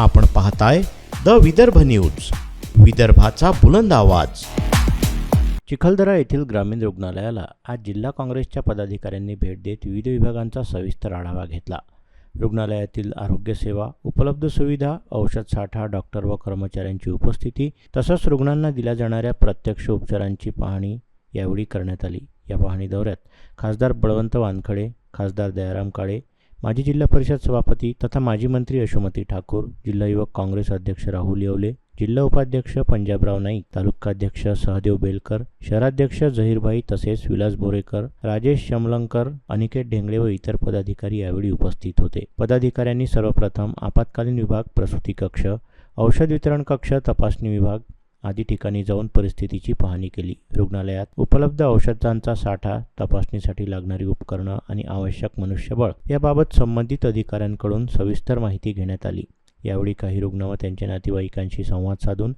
आपण पाहताय the Vidarbha news, विदर्भाचा बुलंद आवाज। चिखलदरा येथील ग्रामीण रुग्णालयाला आज जिल्हा काँग्रेसच्या पदाधिकाऱ्यांनी भेट देत विविध विभागांचा सविस्तर आढावा घेतला। रुग्णालयातील आरोग्य सेवा, उपलब्ध सुविधा, औषध साठा, डॉक्टर व कर्मचाऱ्यांची उपस्थिती तसंच रुग्णांना दिल्या जाणाऱ्या प्रत्यक्ष उपचारांची पाहणी यावेळी करण्यात आली। या पाहणी दौऱ्यात खासदार बळवंत वानखडे, खासदार दयाराम काळे, माजी जिल्हा परिषद सभापती तथा माजी मंत्री यशोमती ठाकूर, जिल्हा युवक काँग्रेस अध्यक्ष राहुल येवले, जिल्हा उपाध्यक्ष पंजाबराव नाईक, तालुकाध्यक्ष सहदेव बेलकर, शहराध्यक्ष जहीरभाई तसेच विलास बोरेकर, राजेश शमलंकर, अनिकेत ढेंगळे व इतर पदाधिकारी यावेळी उपस्थित होते। पदाधिकाऱ्यांनी सर्वप्रथम आपत्कालीन विभाग, प्रसूती कक्ष, औषध वितरण कक्ष, तपासणी विभाग आदी ठिकाणी जाऊन परिस्थितीची पाहणी केली। रुग्णालयात उपलब्ध औषधांचा साठा, तपासणीसाठी लागणारी उपकरणं आणि आवश्यक मनुष्यबळ याबाबत संबंधित अधिकाऱ्यांकडून सविस्तर माहिती घेण्यात आली। यावेळी काही रुग्ण व त्यांच्या नातेवाईकांशी संवाद साधून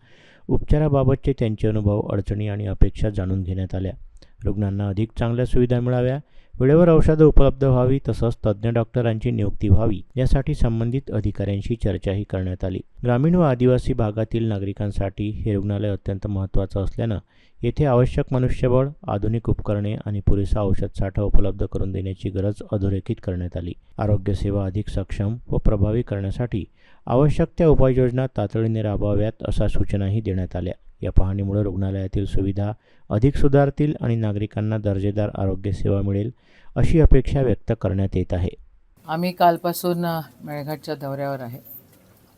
उपचाराबाबतचे त्यांचे अनुभव, अडचणी आणि अपेक्षा जाणून घेण्यात आल्या। रुग्णांना अधिक चांगल्या सुविधा मिळाव्या, वेळेवर औषधं उपलब्ध व्हावी तसंच तज्ज्ञ डॉक्टरांची नियुक्ती व्हावी यासाठी संबंधित अधिकाऱ्यांशी चर्चाही करण्यात आली। ग्रामीण व आदिवासी भागातील नागरिकांसाठी हे रुग्णालय अत्यंत महत्त्वाचं असल्यानं येथे आवश्यक मनुष्यबळ, आधुनिक उपकरणे आणि पुरेसा औषध साठा उपलब्ध करून देण्याची गरज अधोरेखित करण्यात आली। आरोग्य सेवा अधिक सक्षम व प्रभावी करण्यासाठी आवश्यक त्या उपाययोजना तातडीने राबवाव्यात अशा सूचनाही देण्यात आल्या। या पाहणीमुळे रुग्णालयातील सुविधा अधिक सुधारतील आणि नागरिकांना दर्जेदार आरोग्य सेवा मिळेल अशी अपेक्षा व्यक्त करण्यात येत आहे। आम्ही कालपासून मेळघाटच्या दौऱ्यावर आहे।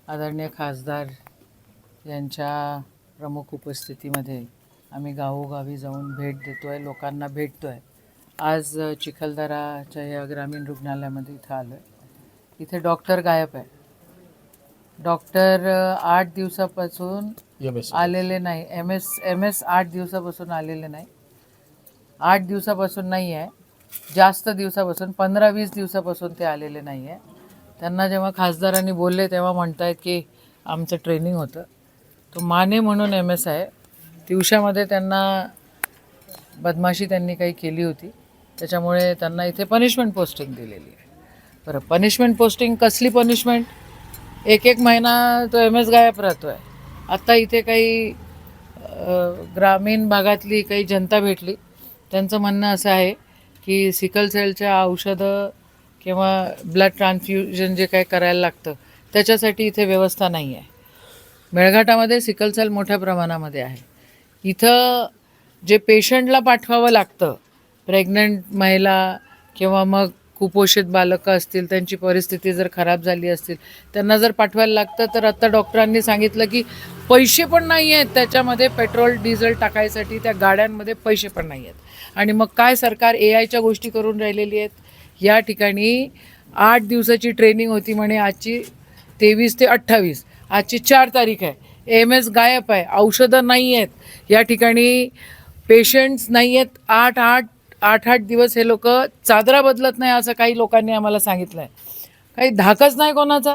आदरणीय खासदार यांच्या प्रमुख उपस्थितीमध्ये आम्ही गावोगावी जाऊन भेट देतो आहे, लोकांना भेटतो आहे। आज चिखलदराच्या या ग्रामीण रुग्णालयामध्ये इथं आलो आहे। इथे डॉक्टर गायब आहे। डॉक्टर 8 दिवसापासून आलेले नाही। एम एस 8 दिवसापासून आलेले नाही। 8 दिवसापासून नाही आहे, जास्त दिवसापासून 15-20 दिवसापासून ते आलेले नाही आहे। त्यांना जेव्हा खासदारांनी बोलले तेव्हा म्हणतायत की आमचं ट्रेनिंग होतं। तो माने म्हणून एम एस आहे, दिवसामध्ये त्यांना बदमाशी त्यांनी काही केली होती, त्याच्यामुळे त्यांना इथे पनिशमेंट पोस्टिंग दिलेली आहे। बरं, पनिशमेंट पोस्टिंग कसली पनिशमेंट? एक महिना तो एम एस गायब राहतो आहे। आत्ता इथे काही ग्रामीण भागातली काही जनता भेटली, त्यांचं म्हणणं असं आहे की सिकल सेलच्या औषधं किंवा ब्लड ट्रान्सफ्युजन जे काही करायला लागतं त्याच्यासाठी इथे व्यवस्था नाही आहे। मेळघाटामध्ये सिकल सेल मोठ्या प्रमाणामध्ये आहे। इथं जे पेशंटला पाठवावं लागतं, प्रेग्नंट महिला किंवा मग कुपोषित बालकं असतील, त्यांची परिस्थिती जर खराब झाली असतील, त्यांना जर पाठवायला लागतं तर आत्ता डॉक्टरांनी सांगितलं की पैसे पण नाही आहेत त्याच्यामध्ये, पेट्रोल डिझेल टाकायसाठी त्या गाड्यांमध्ये पैसे पण नाही आहेत। आणि मग काय सरकार AIच्या गोष्टी करून राहिलेली आहेत। या ठिकाणी 8 दिवसाची ट्रेनिंग होती म्हणे, आजची 23 ते 28, आजची 4 तारीख आहे। MS गायब आहे, औषधं नाही आहेत, या ठिकाणी पेशंट्स नाही आहेत। 8 दिवस हे लोक चादरा बदलत नाही असं काही लोकांनी आम्हाला सांगितलं आहे। काही धाकच नाही कोणाचा।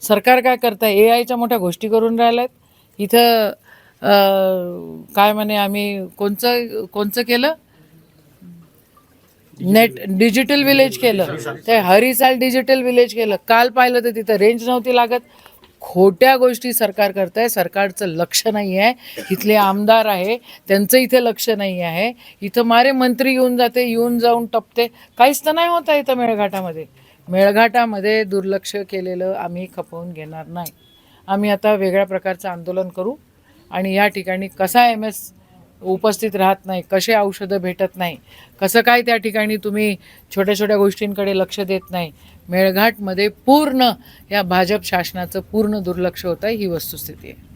सरकार काय करत आहे? AIच्या मोठ्या गोष्टी करून राहिल्या आहेत। इथं काय म्हणे आम्ही कोणचं केलं, नेट डिजिटल विलेज केलं, ते हरिसाल डिजिटल विलेज केलं। काल पाहिलं तर तिथं रेंज नव्हती लागत। खोट्या गोष्टी सरकार करत आहे। सरकारचं लक्ष नाही आहे। इथले आमदार आहे त्यांचं इथे लक्ष नाही आहे। इथं मारे मंत्री येऊन जाऊन टपते, काहीच तर नाही होत आहे इथं मेळघाटामध्ये। मेळघाटामध्ये दुर्लक्ष केलेलं आम्ही खपवून घेणार नाही। आम्ही आता वेगळ्या प्रकारचं आंदोलन करू आणि या ठिकाणी कसा MS उपस्थित राहत नाही, कसे औषधं भेटत नाही, कसं काय त्या ठिकाणी तुम्ही छोट्या छोट्या गोष्टींकडे लक्ष देत नाही, मेळघाटमध्ये पूर्ण या भाजप शासनाचं पूर्ण दुर्लक्ष होत आहे, ही वस्तुस्थिती आहे।